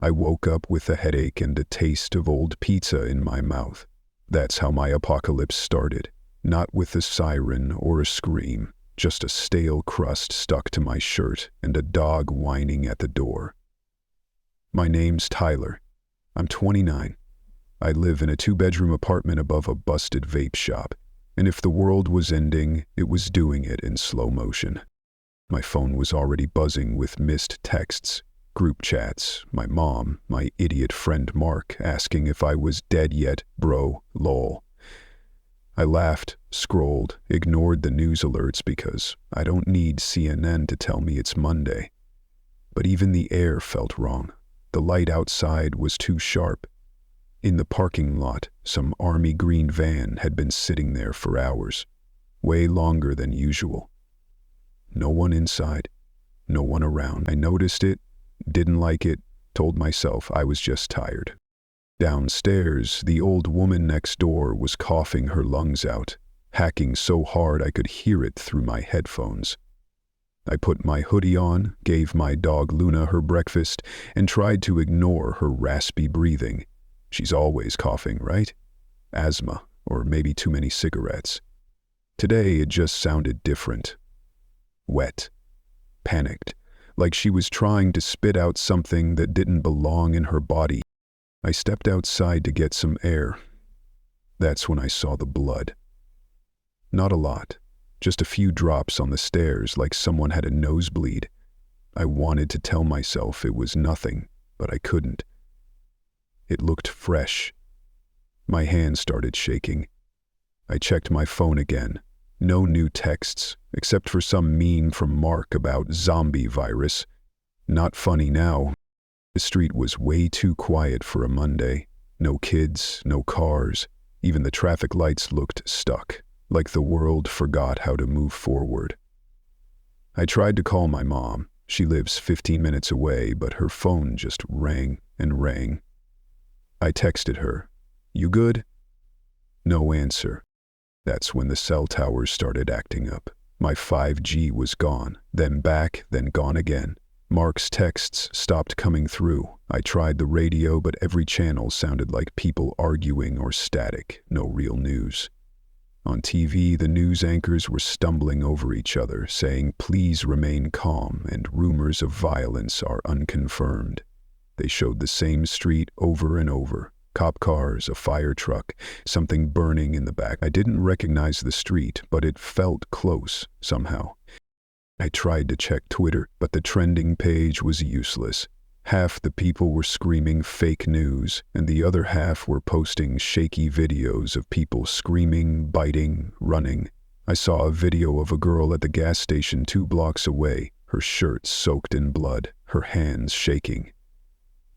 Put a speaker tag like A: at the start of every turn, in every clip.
A: I woke up with a headache and a taste of old pizza in my mouth. That's how my apocalypse started. Not with a siren or a scream, just a stale crust stuck to my shirt and a dog whining at the door. My name's Tyler. I'm 29. I live in a 2-bedroom apartment above a busted vape shop, and if the world was ending, it was doing it in slow motion. My phone was already buzzing with missed texts, group chats, my mom, my idiot friend Mark asking if I was dead yet, bro, lol. I laughed, scrolled, ignored the news alerts because I don't need CNN to tell me it's Monday. But even the air felt wrong. The light outside was too sharp. In the parking lot, some army green van had been sitting there for hours, way longer than usual. No one inside, no one around. I noticed it, didn't like it, told myself I was just tired. Downstairs, the old woman next door was coughing her lungs out, hacking so hard I could hear it through my headphones. I put my hoodie on, gave my dog Luna her breakfast, and tried to ignore her raspy breathing. She's always coughing, right? Asthma, or maybe too many cigarettes. Today it just sounded different. Wet. Panicked. Like she was trying to spit out something that didn't belong in her body. I stepped outside to get some air. That's when I saw the blood. Not a lot. Just a few drops on the stairs like someone had a nosebleed. I wanted to tell myself it was nothing, but I couldn't. It looked fresh. My hand started shaking. I checked my phone again. No new texts, except for some meme from Mark about zombie virus. Not funny now. The street was way too quiet for a Monday. No kids, no cars. Even the traffic lights looked stuck, like the world forgot how to move forward. I tried to call my mom. She lives 15 minutes away, but her phone just rang and rang. I texted her, "You good?" No answer. That's when the cell towers started acting up. My 5G was gone, then back, then gone again. Mark's texts stopped coming through. I tried the radio, but every channel sounded like people arguing or static, no real news. On TV, the news anchors were stumbling over each other, saying, "Please remain calm," and rumors of violence are unconfirmed. They showed the same street over and over. Cop cars, a fire truck, something burning in the back. I didn't recognize the street, but it felt close, somehow. I tried to check Twitter, but the trending page was useless. Half the people were screaming fake news, and the other half were posting shaky videos of people screaming, biting, running. I saw a video of a girl at the gas station 2 blocks away, her shirt soaked in blood, her hands shaking.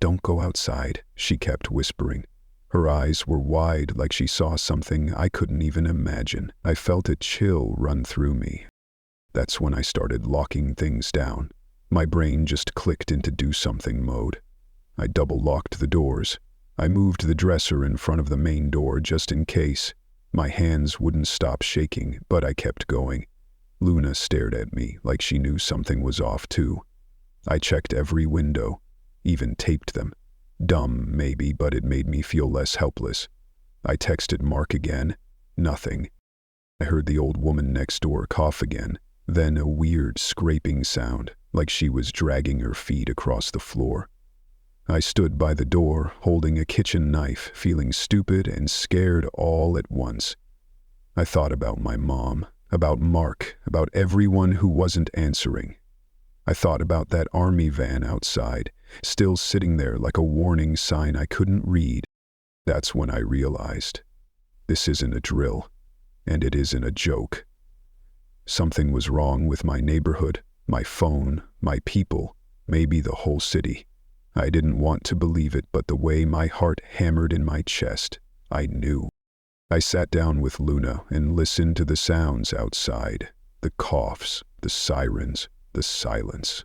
A: "Don't go outside," she kept whispering. Her eyes were wide like she saw something I couldn't even imagine. I felt a chill run through me. That's when I started locking things down. My brain just clicked into do something mode. I double-locked the doors. I moved the dresser in front of the main door just in case. My hands wouldn't stop shaking, but I kept going. Luna stared at me like she knew something was off too. I checked every window. Even taped them. Dumb, maybe, but it made me feel less helpless. I texted Mark again. Nothing. I heard the old woman next door cough again, then a weird scraping sound, like she was dragging her feet across the floor. I stood by the door, holding a kitchen knife, feeling stupid and scared all at once. I thought about my mom, about Mark, about everyone who wasn't answering. I thought about that army van outside, still sitting there like a warning sign I couldn't read. That's when I realized, this isn't a drill, and it isn't a joke. Something was wrong with my neighborhood, my phone, my people, maybe the whole city. I didn't want to believe it, but the way my heart hammered in my chest, I knew. I sat down with Luna and listened to the sounds outside, the coughs, the sirens, the silence.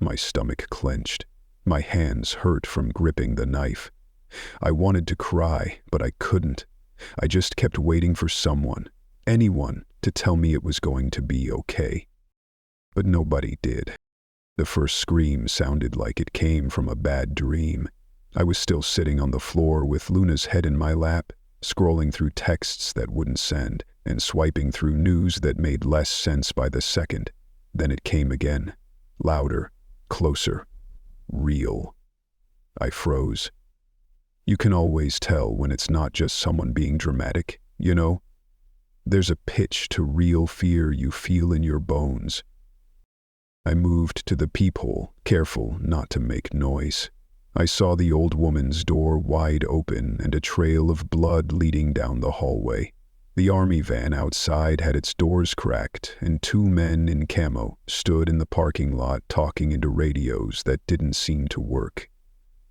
A: My stomach clenched. My hands hurt from gripping the knife. I wanted to cry, but I couldn't. I just kept waiting for someone, anyone, to tell me it was going to be okay. But nobody did. The first scream sounded like it came from a bad dream. I was still sitting on the floor with Luna's head in my lap, scrolling through texts that wouldn't send, and swiping through news that made less sense by the second. Then it came again. Louder, closer, real. I froze. You can always tell when it's not just someone being dramatic, you know? There's a pitch to real fear you feel in your bones. I moved to the peephole, careful not to make noise. I saw the old woman's door wide open and a trail of blood leading down the hallway. The army van outside had its doors cracked, and two men in camo stood in the parking lot talking into radios that didn't seem to work.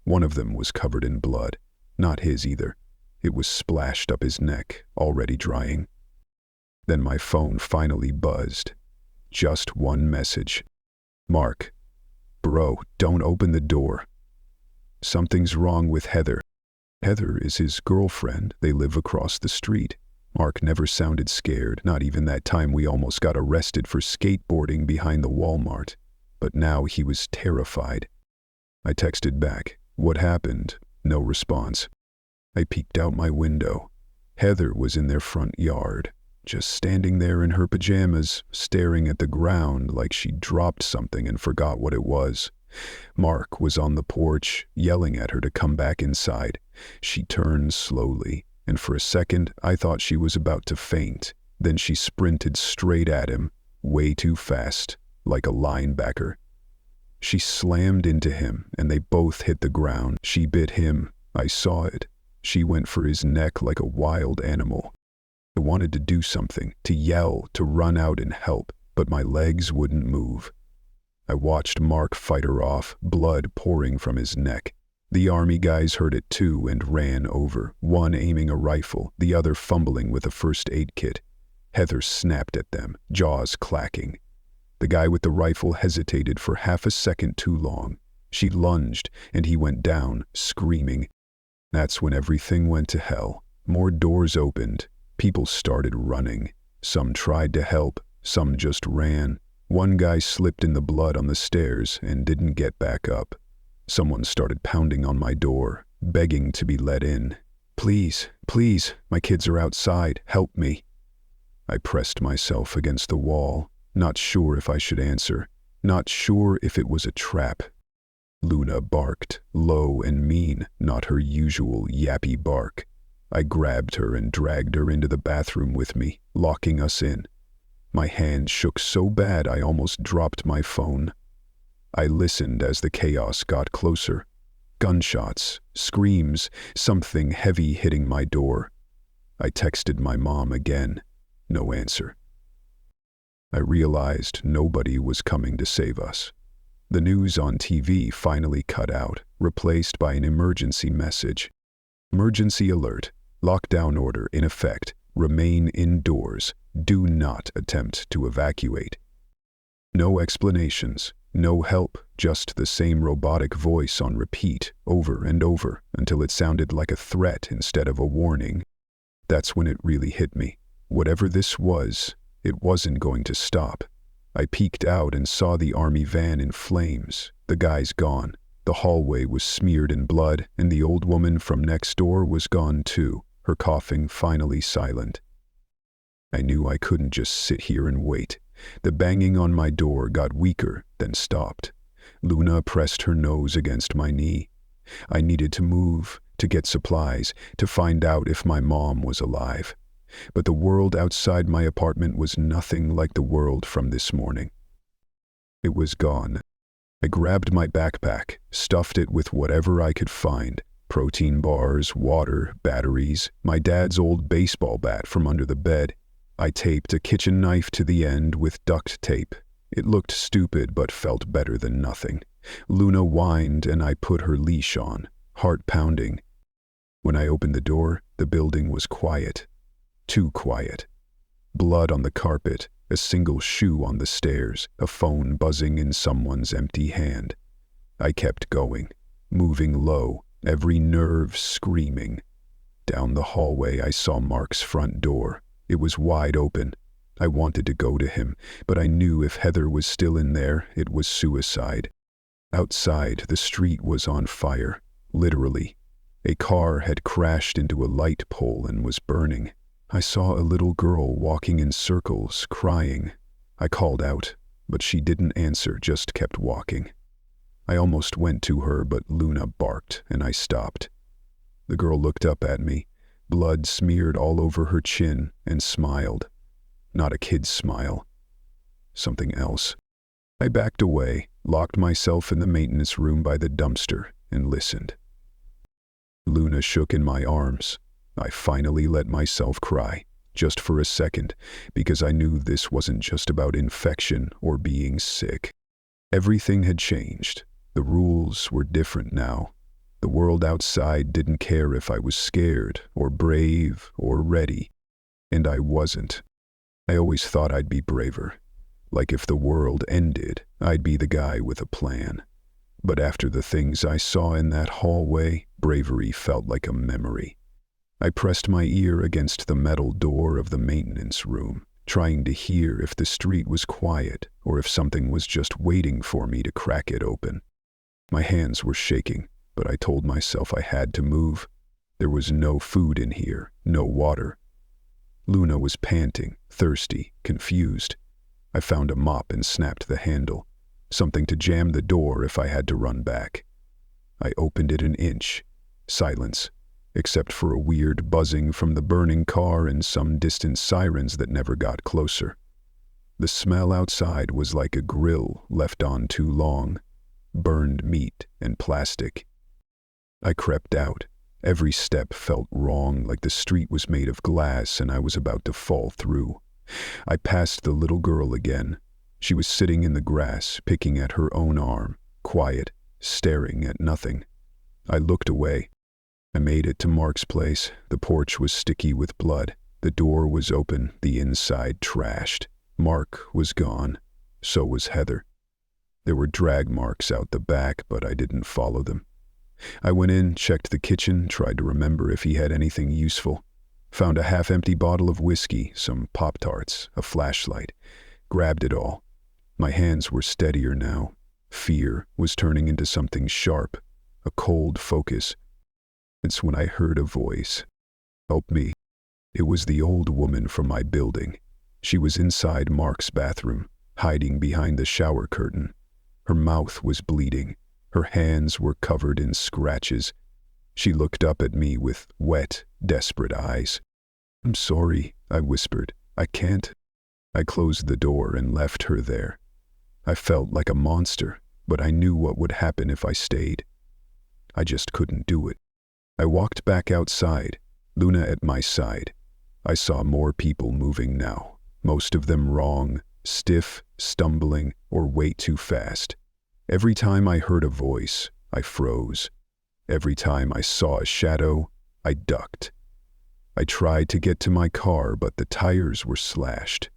A: One of them was covered in blood. Not his either. It was splashed up his neck, already drying. Then my phone finally buzzed. Just one message. Mark. Bro, don't open the door. Something's wrong with Heather. Heather is his girlfriend. They live across the street. Mark never sounded scared, not even that time we almost got arrested for skateboarding behind the Walmart. But now he was terrified. I texted back, "What happened?" No response. I peeked out my window. Heather was in their front yard, just standing there in her pajamas, staring at the ground like she'd dropped something and forgot what it was. Mark was on the porch, yelling at her to come back inside. She turned slowly, and for a second I thought she was about to faint. Then she sprinted straight at him, way too fast, like a linebacker. She slammed into him, and they both hit the ground. She bit him. I saw it. She went for his neck like a wild animal. I wanted to do something, to yell, to run out and help, but my legs wouldn't move. I watched Mark fight her off, blood pouring from his neck. The army guys heard it too and ran over, one aiming a rifle, the other fumbling with a first aid kit. Heather snapped at them, jaws clacking. The guy with the rifle hesitated for half a second too long. She lunged, and he went down, screaming. That's when everything went to hell. More doors opened. People started running. Some tried to help, some just ran. One guy slipped in the blood on the stairs and didn't get back up. Someone started pounding on my door, begging to be let in. "Please, please, my kids are outside, help me." I pressed myself against the wall, not sure if I should answer, not sure if it was a trap. Luna barked, low and mean, not her usual yappy bark. I grabbed her and dragged her into the bathroom with me, locking us in. My hand shook so bad I almost dropped my phone. I listened as the chaos got closer. Gunshots, screams, something heavy hitting my door. I texted my mom again. No answer. I realized nobody was coming to save us. The news on TV finally cut out, replaced by an emergency message. Emergency alert. Lockdown order in effect. Remain indoors. Do not attempt to evacuate. No explanations, no help, just the same robotic voice on repeat, over and over, until it sounded like a threat instead of a warning. That's when it really hit me. Whatever this was, it wasn't going to stop. I peeked out and saw the army van in flames. The guy's gone. The hallway was smeared in blood, and the old woman from next door was gone too, her coughing finally silent. I knew I couldn't just sit here and wait. The banging on my door got weaker, then stopped. Luna pressed her nose against my knee. I needed to move, to get supplies, to find out if my mom was alive. But the world outside my apartment was nothing like the world from this morning. It was gone. I grabbed my backpack, stuffed it with whatever I could find. Protein bars, water, batteries, my dad's old baseball bat from under the bed. I taped a kitchen knife to the end with duct tape. It looked stupid but felt better than nothing. Luna whined and I put her leash on, heart pounding. When I opened the door, the building was quiet. Too quiet. Blood on the carpet, a single shoe on the stairs, a phone buzzing in someone's empty hand. I kept going, moving low, every nerve screaming. Down the hallway I saw Mark's front door. It was wide open. I wanted to go to him, but I knew if Heather was still in there, it was suicide. Outside, the street was on fire, literally. A car had crashed into a light pole and was burning. I saw a little girl walking in circles, crying. I called out, but she didn't answer, just kept walking. I almost went to her, but Luna barked, and I stopped. The girl looked up at me, blood smeared all over her chin, and smiled. Not a kid's smile. Something else. I backed away, locked myself in the maintenance room by the dumpster, and listened. Luna shook in my arms. I finally let myself cry, just for a second, because I knew this wasn't just about infection or being sick. Everything had changed. The rules were different now. The world outside didn't care if I was scared, or brave, or ready. And I wasn't. I always thought I'd be braver. Like if the world ended, I'd be the guy with a plan. But after the things I saw in that hallway, bravery felt like a memory. I pressed my ear against the metal door of the maintenance room, trying to hear if the street was quiet or if something was just waiting for me to crack it open. My hands were shaking, but I told myself I had to move. There was no food in here, no water. Luna was panting, thirsty, confused. I found a mop and snapped the handle, something to jam the door if I had to run back. I opened it an inch. Silence, except for a weird buzzing from the burning car and some distant sirens that never got closer. The smell outside was like a grill left on too long, burned meat and plastic. I crept out. Every step felt wrong, like the street was made of glass and I was about to fall through. I passed the little girl again. She was sitting in the grass, picking at her own arm, quiet, staring at nothing. I looked away. I made it to Mark's place. The porch was sticky with blood. The door was open, the inside trashed. Mark was gone. So was Heather. There were drag marks out the back, but I didn't follow them. I went in, checked the kitchen, tried to remember if he had anything useful. Found a half-empty bottle of whiskey, some Pop-Tarts, a flashlight. Grabbed it all. My hands were steadier now. Fear was turning into something sharp, a cold focus. It's when I heard a voice. Help me. It was the old woman from my building. She was inside Mark's bathroom, hiding behind the shower curtain. Her mouth was bleeding. Her hands were covered in scratches. She looked up at me with wet, desperate eyes. I'm sorry, I whispered. I can't. I closed the door and left her there. I felt like a monster, but I knew what would happen if I stayed. I just couldn't do it. I walked back outside, Luna at my side. I saw more people moving now, most of them wrong, stiff, stumbling, or way too fast. Every time I heard a voice, I froze. Every time I saw a shadow, I ducked. I tried to get to my car, but the tires were slashed.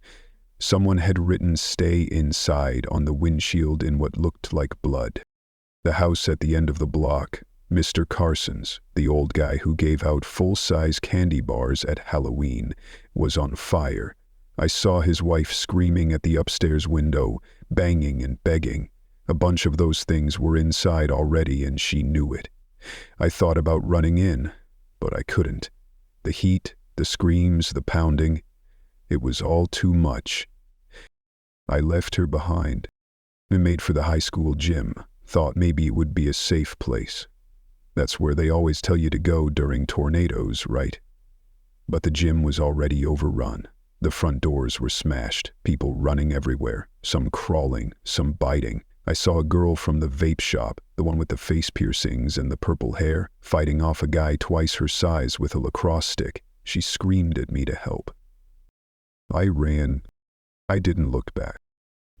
A: Someone had written "Stay inside" on the windshield in what looked like blood. The house at the end of the block, Mr. Carson's, the old guy who gave out full-size candy bars at Halloween, was on fire. I saw his wife screaming at the upstairs window, banging and begging. A bunch of those things were inside already and she knew it. I thought about running in, but I couldn't. The heat, the screams, the pounding, it was all too much. I left her behind. I made for the high school gym, thought maybe it would be a safe place. That's where they always tell you to go during tornadoes, right? But the gym was already overrun. The front doors were smashed, people running everywhere, some crawling, some biting. I saw a girl from the vape shop, the one with the face piercings and the purple hair, fighting off a guy twice her size with a lacrosse stick. She screamed at me to help. I ran. I didn't look back.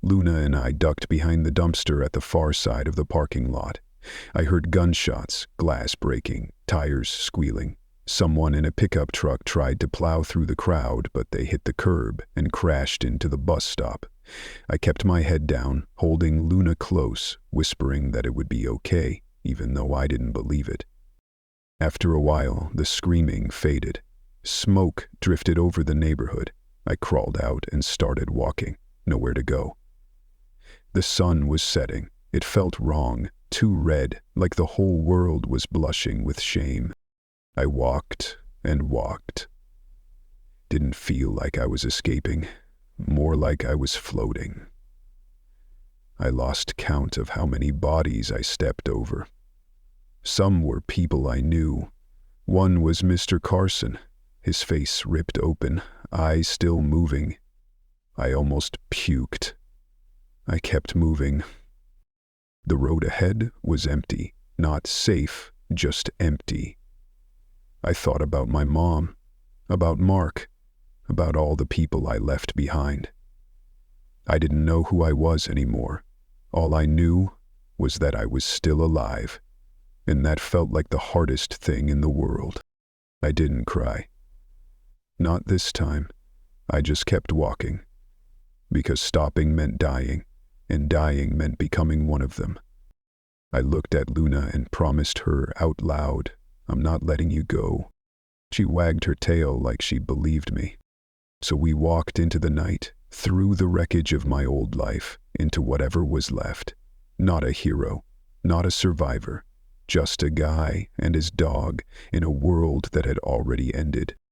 A: Luna and I ducked behind the dumpster at the far side of the parking lot. I heard gunshots, glass breaking, tires squealing. Someone in a pickup truck tried to plow through the crowd, but they hit the curb and crashed into the bus stop. I kept my head down, holding Luna close, whispering that it would be okay, even though I didn't believe it. After a while, the screaming faded. Smoke drifted over the neighborhood. I crawled out and started walking, nowhere to go. The sun was setting. It felt wrong, too red, like the whole world was blushing with shame. I walked and walked. Didn't feel like I was escaping, more like I was floating. I lost count of how many bodies I stepped over. Some were people I knew. One was Mr. Carson, his face ripped open, eyes still moving. I almost puked. I kept moving. The road ahead was empty, not safe, just empty. I thought about my mom, about Mark, about all the people I left behind. I didn't know who I was anymore. All I knew was that I was still alive, and that felt like the hardest thing in the world. I didn't cry. Not this time. I just kept walking, because stopping meant dying, and dying meant becoming one of them. I looked at Luna and promised her out loud, "I'm not letting you go." She wagged her tail like she believed me. So we walked into the night, through the wreckage of my old life, into whatever was left. Not a hero, not a survivor, just a guy and his dog in a world that had already ended.